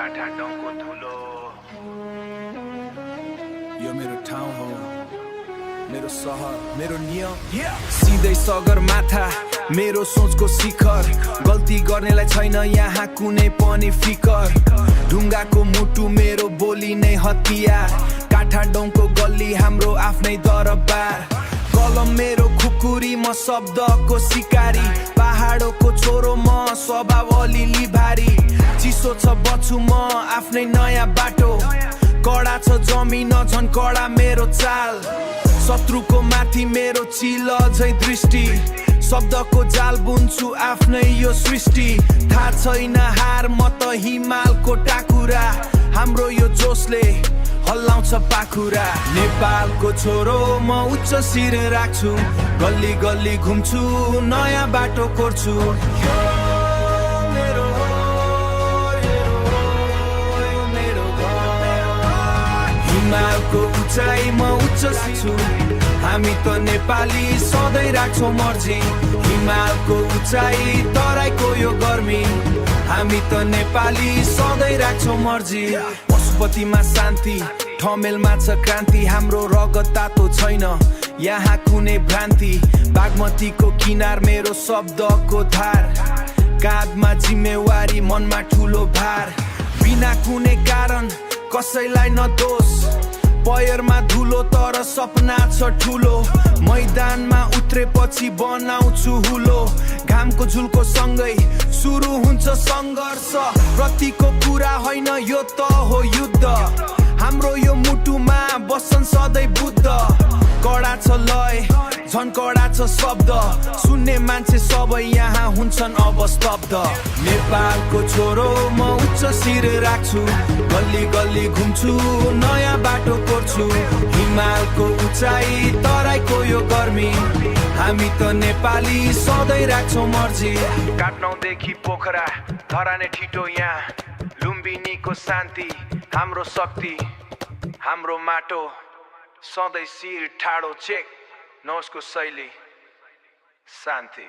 काठमाडौँको धुलो यो मेरो ठाउँ हो, मेरो सहर, मेरो नियम सिधै सगरमाथा मेरो सोचको शिखर। गल्ती गर्नेलाई छैन यहाँ कुनै पनि फिकर। ढुङ्गाको मुटु मेरो बोली नै हतियार। काठमाडौँको गल्ली हाम्रो आफ्नै दरबार। कलम मेरो खुकुरी म शब्दको सिकारी। पहाडको छोरो म स्वभाव अलिअलि भारी। चिसो छ बच्छु म आफ्नै नयाँ बाटो। कडा छ जमिन झन् कडा मेरो चाल। शत्रुको माथि मेरो चिल अझै दृष्टि। शब्दको जाल बुन्छु आफ्नै यो सृष्टि। थाहा छैन हार म त हिमालको टाकुरा। हाम्रो यो जोसले हल्लाउँछ पाखुरा। नेपालको छोरो म उच्च शिर राख्छु। गल्ली गल्ली घुम्छु नयाँ बाटो कोर्छु। हिमालको उचाइ म उच्च छु। हामी त नेपाली सधैँ राख्छौँ मर्जी। हिमालको उचाइ तराईको यो गर्मी। हामी त नेपाली सधैँ राख्छौँ मर्जी। पशुपतिमा शान्ति ठमेलमा छ क्रान्ति। हाम्रो रगत तातो छैन यहाँ कुनै भ्रान्ति। बागमतीको किनार मेरो शब्दको धार। काँधमा जिम्मेवारी मनमा ठुलो भार। बिना कुनै कारण कसैलाई न दोष। पयरमा धुलो तर सपना छ ठुलो। मैदानमा उत्रेपछि बनाउँछु हुलो। घामको झुल्को सँगै सुरु हुन्छ सङ्घर्ष। प्रतिको कुरा होइन यो त हो युद्ध। हाम्रो यो मुटुमा बस्छन् सधैँ बुद्ध। कडा छ लय झन् कडा छ शब्द। सुन्ने मान्छे सबै यहाँ हुन्छन् अब स्तब्ध। नेपालको छोरो म उच्च शिर राख्छु। गल्ली गल्ली घुम्छु नयाँ बाटो कोर्छु। हिमालको उचाइ तराईको यो गर्मी। हामी त नेपाली सधैँ राख्छौँ मर्जी। काठमाडौँदेखि पोखरा धराने ठिटो यहाँ। लुम्बिनीको शान्ति हाम्रो शक्ति। हाम्रो माटो सधैँ शिर ठाडो चेक। नौसको शैली शान्ति।